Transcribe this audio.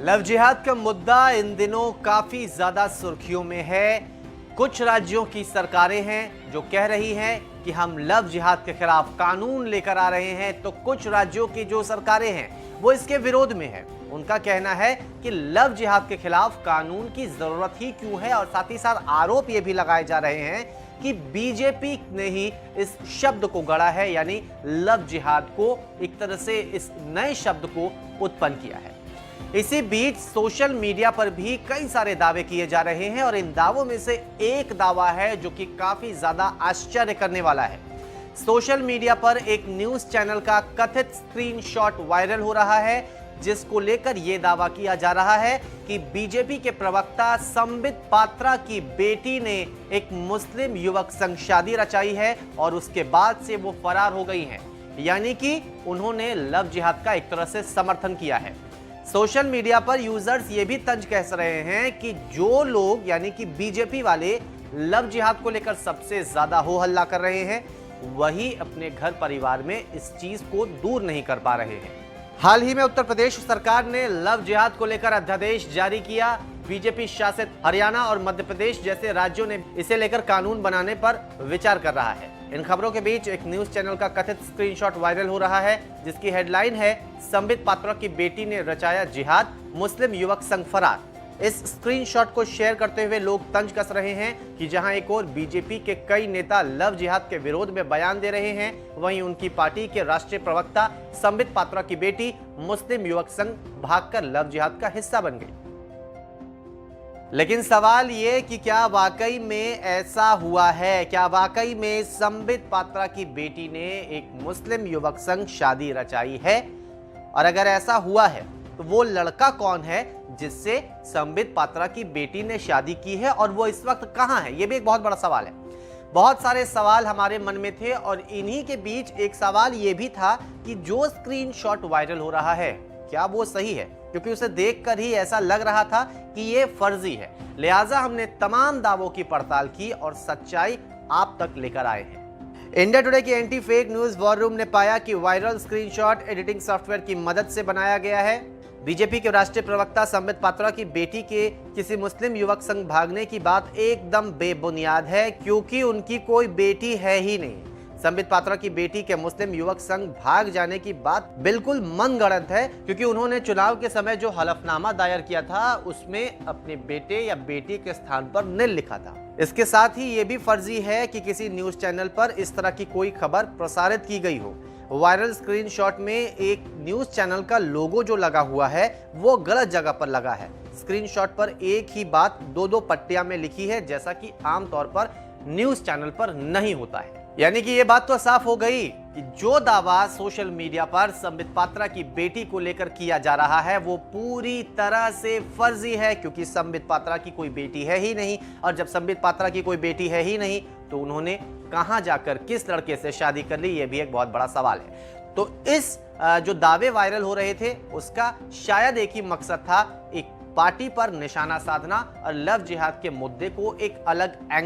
Love जिहाद का मुद्दा इन दिनों काफी ज्यादा सुर्खियों में है। कुछ राज्यों की सरकारें हैं जो कह रही हैं कि हम लव जिहाद के खिलाफ कानून लेकर आ रहे हैं, तो कुछ राज्यों की जो सरकारें हैं वो इसके विरोध में है। उनका कहना है कि लव जिहाद के खिलाफ कानून की जरूरत ही क्यों है, और साथ ही साथ आरोप ये भी लगाए जा रहे हैं कि बीजेपी ने ही इस शब्द को गढ़ा है, यानी लव जिहाद को एक तरह से इस नए शब्द को उत्पन्न किया है। इसी बीच सोशल मीडिया पर भी कई सारे दावे किए जा रहे हैं, और इन दावों में से एक दावा है जो कि काफी ज्यादा आश्चर्य करने वाला है। सोशल मीडिया पर एक न्यूज चैनल का कथित स्क्रीनशॉट वायरल हो रहा है, जिसको लेकर यह दावा किया जा रहा है कि बीजेपी के प्रवक्ता संबित पात्रा की बेटी ने एक मुस्लिम युवक संग शादी रचाई है और उसके बाद से वो फरार हो गई हैं, यानी कि उन्होंने लव जिहाद का एक तरह से समर्थन किया है। सोशल मीडिया पर यूजर्स ये भी तंज कस रहे हैं कि जो लोग यानी कि बीजेपी वाले लव जिहाद को लेकर सबसे ज्यादा हो हल्ला कर रहे हैं, वही अपने घर परिवार में इस चीज को दूर नहीं कर पा रहे हैं। हाल ही में उत्तर प्रदेश सरकार ने लव जिहाद को लेकर अध्यादेश जारी किया। बीजेपी शासित हरियाणा और मध्य प्रदेश जैसे राज्यों ने इसे लेकर कानून बनाने पर विचार कर रहा है। इन खबरों के बीच एक न्यूज चैनल का कथित स्क्रीनशॉट वायरल हो रहा है, जिसकी हेडलाइन है संबित पात्रा की बेटी ने रचाया जिहाद, मुस्लिम युवक संग फरार। इस स्क्रीनशॉट को शेयर करते हुए लोग तंज कस रहे हैं कि जहां एक और बीजेपी के कई नेता लव जिहाद के विरोध में बयान दे रहे हैं, वहीं उनकी पार्टी के राष्ट्रीय प्रवक्ता संबित पात्रा की बेटी मुस्लिम युवक संग भागकर लव जिहाद का हिस्सा बन गई। लेकिन सवाल ये कि क्या वाकई में ऐसा हुआ है? क्या वाकई में संबित पात्रा की बेटी ने एक मुस्लिम युवक संग शादी रचाई है? और अगर ऐसा हुआ है तो वो लड़का कौन है जिससे संबित पात्रा की बेटी ने शादी की है, और वो इस वक्त कहां है? ये भी एक बहुत बड़ा सवाल है। बहुत सारे सवाल हमारे मन में थे, और इन्हीं के बीच एक सवाल ये भी था कि जो स्क्रीनशॉट वायरल हो रहा है क्या वो सही है, क्योंकि उसे देखकर ही ऐसा लग रहा था कि ये फर्जी है। लिहाजा हमने तमाम दावों की पड़ताल की और सच्चाई आप तक लेकर आए हैं। इंडिया टुडे की anti fake news war room ने पाया कि वायरल स्क्रीनशॉट एडिटिंग सॉफ्टवेयर की मदद से बनाया गया है। बीजेपी के राष्ट्रीय प्रवक्ता संबित पात्रा की बेटी के किसी मुस्लिम युवक संग भागने की बात एकदम बेबुनियाद है, क्योंकि उनकी कोई बेटी है ही नहीं। संबित पात्रा की बेटी के मुस्लिम युवक संग भाग जाने की बात बिल्कुल मनगढ़ंत है, क्योंकि उन्होंने चुनाव के समय जो हलफनामा दायर किया था उसमें अपने बेटे या बेटी के स्थान पर निल लिखा था। इसके साथ ही ये भी फर्जी है कि किसी न्यूज चैनल पर इस तरह की कोई खबर प्रसारित की गई हो। वायरल स्क्रीनशॉट में एक न्यूज चैनल का लोगो जो लगा हुआ है वो गलत जगह पर लगा है। स्क्रीनशॉट पर एक ही बात दो पट्टियां में लिखी है, जैसा कि आमतौर पर न्यूज चैनल पर नहीं होता है। यानी कि ये बात तो साफ हो गई कि जो दावा सोशल मीडिया पर संबित पात्रा की बेटी को लेकर किया जा रहा है वो पूरी तरह से फर्जी है, क्योंकि संबित पात्रा की कोई बेटी है ही नहीं। और जब संबित पात्रा की कोई बेटी है ही नहीं तो उन्होंने कहां जाकर किस लड़के से शादी कर ली, ये भी एक बहुत बड़ा सवाल है। तो इस जो दावे वायरल हो रहे थे उसका शायद एक ही मकसद था, एक पार्टी पर निशाना साधना और लव जिहाद के मुद्दे को एक अलग एंगल